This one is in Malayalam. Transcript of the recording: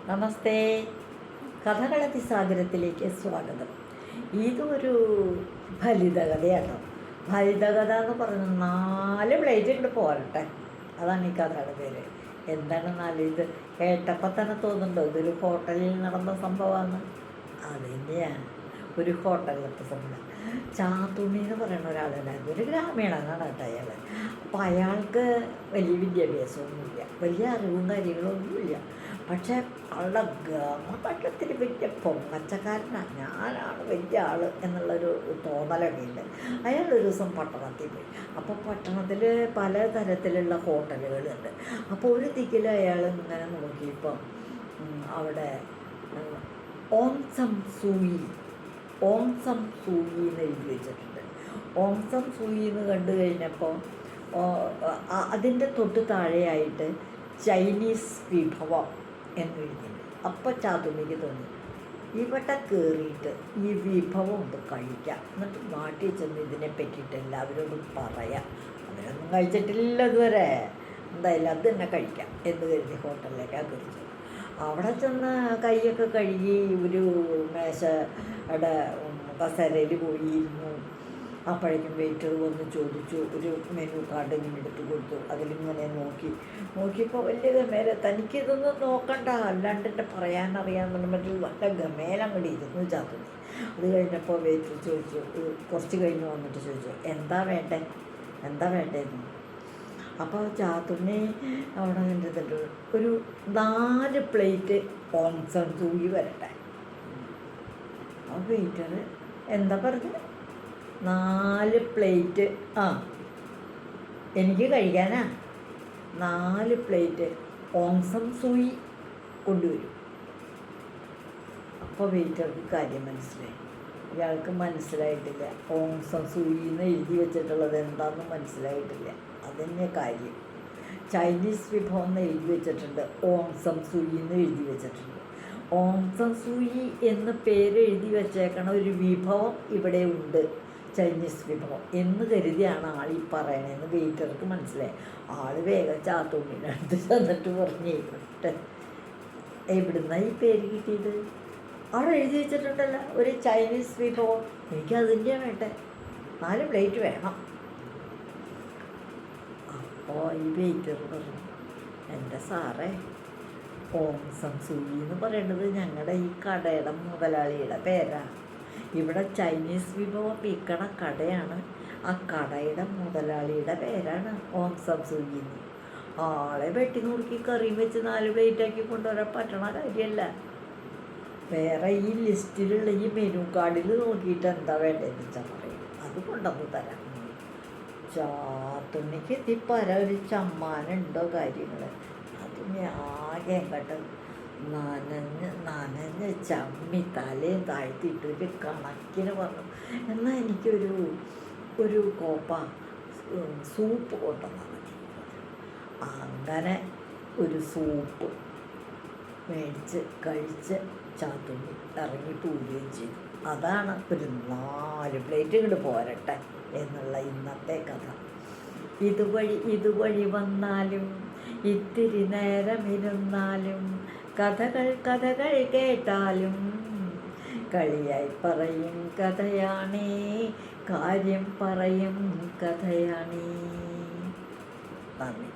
നമസ്തേ. കഥകളതിസാഗരത്തിലേക്ക് സ്വാഗതം. ഇതൊരു ഫലിതകഥയാണ്. ഫലിതകഥ എന്ന് പറഞ്ഞ 4 പ്ലേറ്റ് ഇങ്ങോട്ട് പോരട്ടെ, അതാണ് ഈ കഥയുടെ പേര്. എന്താണെന്നാൽ ഇത് കേട്ടപ്പോൾ തന്നെ തോന്നുന്നുണ്ടോ ഇതൊരു ഹോട്ടലിൽ നടന്ന സംഭവമാണ്? അത് തന്നെയാണ്, ഒരു ഹോട്ടലിലത്തെ സംഭവം. ചാത്തുണ്ണി എന്ന് പറയുന്ന ഒരാളുണ്ടായിരുന്നു, ഒരു ഗ്രാമീണനാണ് കേട്ടോ അയാൾ. അപ്പോൾ അയാൾക്ക് വലിയ വിദ്യാഭ്യാസമൊന്നുമില്ല, വലിയ അറിവും കാര്യങ്ങളൊന്നുമില്ല. പക്ഷേ ആളുടെ ഗമകട്ടത്തിൽ വലിയ പൊങ്ങച്ചക്കാരനാണ്, ഞാനാണ് വലിയ ആൾ എന്നുള്ളൊരു തോന്നലൊക്കെ ഉണ്ട്. അയാളൊരു ദിവസം പട്ടണത്തിൽ പോയി. അപ്പോൾ പട്ടണത്തിൽ പല തരത്തിലുള്ള ഹോട്ടലുകളുണ്ട്. അപ്പോൾ ഒരു ദിക്കിൽ അയാൾ ഇങ്ങനെ നോക്കിയപ്പോൾ അവിടെ ഓംസം സൂയി എന്ന് എഴുതി വെച്ചിട്ടുണ്ട്. ഓംസം സൂയി എന്ന് കണ്ടു കഴിഞ്ഞപ്പോൾ അതിൻ്റെ തൊട്ട് താഴെയായിട്ട് ചൈനീസ് വിഭവം എന്ന് എഴുതിയിട്ടുണ്ട്. അപ്പോൾ ചാതുണ്ണിക്ക് തോന്നി ഇവിടെ കയറിയിട്ട് ഈ വിഭവം ഒന്ന് കഴിക്കാം, എന്നിട്ട് നാട്ടിൽ ചെന്ന് ഇതിനെ പറ്റിയിട്ട് എല്ലാവരോടും പറയാം. അവരൊന്നും കഴിച്ചിട്ടില്ല ഇതുവരെ, എന്തായാലും അത് തന്നെ കഴിക്കാം എന്ന് കരുതി ഹോട്ടലിലേക്കാണ് കയറിച്ചത്. അവിടെ ചെന്ന് കൈയൊക്കെ കഴുകി ഒരു മേശയുടെ കസേരയിൽ പോയിരുന്നു. അപ്പോഴേക്കും വെയിറ്റർ വന്ന് ചോദിച്ചു, ഒരു മെനു കാർഡ് ഇങ്ങനെ എടുത്ത് കൊടുത്തു. അതിലിങ്ങനെ നോക്കിയപ്പോൾ വലിയ ഗമേല, തനിക്കിതൊന്നും നോക്കണ്ട, അല്ലാണ്ട് എന്നെ പറയാനറിയാമെന്നുള്ള മറ്റൊരു നല്ല ഗമേല അങ്ങോട്ട് ഇരുന്നു ചാത്തുണ്ണി. അത് കഴിഞ്ഞപ്പോൾ വെയിറ്റർ ചോദിച്ചു, കുറച്ച് കഴിഞ്ഞ് വന്നിട്ട് ചോദിച്ചു, എന്താ വേണ്ടതെന്ന്. അപ്പോൾ ചാത്തുണ്ണി അവിടെ കണ്ടിട്ടുണ്ട് ഒരു 4 പ്ലേറ്റ് ഓംസം സൂയി വരട്ടെ. ആ വെയിറ്റർ എന്താ പറഞ്ഞത്? 4 പ്ലേറ്റ് എനിക്ക് കഴിക്കാനാ 4 പ്ലേറ്റ് ഓംസം സൂയി കൊണ്ടുവരും. അപ്പോൾ വെയിറ്റർക്ക് കാര്യം മനസ്സിലായി. ഇയാൾക്ക് മനസ്സിലായിട്ടില്ല, ഓംസം സൂയി എന്ന് എഴുതി വെച്ചിട്ടുള്ളത് എന്താണെന്ന് മനസ്സിലായിട്ടില്ല. അതന്നെ കാര്യം. ചൈനീസ് വിഭവം എന്ന് എഴുതി വെച്ചിട്ടുണ്ട്, ഓംസം സൂയി എന്ന് എഴുതി വെച്ചിട്ടുണ്ട്. ഓംസം സൂയി എന്ന് പേര് എഴുതി വെച്ചേക്കണ ഒരു വിഭവം ഇവിടെ ഉണ്ട്, ചൈനീസ് വിഭവം എന്ന് കരുതിയാണ് ആൾ ഈ പറയണതെന്ന് വെയിറ്റർക്ക് മനസ്സിലായി. ആൾ വേഗം ചാത്തുണ്ണിയുടെ അടുത്ത് ചെന്നിട്ട് പറഞ്ഞേ, എവിടുന്നാ ഈ പേര് കിട്ടിയത്? അവിടെ എഴുതി വെച്ചിട്ടുണ്ടല്ലോ ഒരു ചൈനീസ് വിഭവം, എനിക്കതിൻ്റെ വേണ്ടേ, 4 പ്ലേറ്റ് വേണം. അപ്പോൾ ഈ വെയിറ്റർ പറഞ്ഞു, എൻ്റെ സാറേ, ഓംസം സൂയി എന്ന് പറയുന്നത് ഞങ്ങളുടെ ഈ കടയുടെ മുതലാളിയുടെ പേരാണ്. ഇവിടെ ചൈനീസ് വിഭവം വിൽക്കണ കടയാണ്, ആ കടയുടെ മുതലാളിയുടെ പേരാണ് ഓംസം സൂയി എന്ന്. ആളെ വെട്ടി നുറുക്കി കറിയും വെച്ച് 4 പ്ലേറ്റാക്കി കൊണ്ടുവരാൻ പറ്റണ കാര്യമല്ല. വേറെ ഈ ലിസ്റ്റിലുള്ള ഈ മെനു കാർഡിൽ നോക്കിയിട്ട് എന്താ വേണ്ടതെന്ന് വെച്ചാൽ പറയും, അത് കൊണ്ടുവന്ന് തരാം. ചാത്തുണ്ണിക്ക് എത്തിപ്പര ഒരു ചമ്മാനുണ്ടോ കാര്യങ്ങൾ. അതിന് ആകെ കേട്ട് നനഞ്ഞ് ചമ്മി തലയും താഴ്ത്തിയിട്ട് ഒരു കണക്കിന് പറഞ്ഞു, എന്നാൽ എനിക്കൊരു കോപ്പ സൂപ്പ് കൊണ്ടുവന്നാൽ മതി. അങ്ങനെ ഒരു സൂപ്പ് മേടിച്ച് കഴിച്ച് ചാത്തുണ്ണി ഇറങ്ങി പോവുകയും ചെയ്തു. അതാണ് ഒരു 4 പ്ലേറ്റ് ഇങ്ങോട്ട് പോരട്ടെ എന്നുള്ള ഇന്നത്തെ കഥ. ഇതുവഴി വന്നാലും ഇത്തിരി നേരം ഇരുന്നാലും കഥകൾ കേട്ടാലും കളിയായി പറയും കഥയാണേ, കാര്യം പറയും കഥയാണേ. നന്ദി.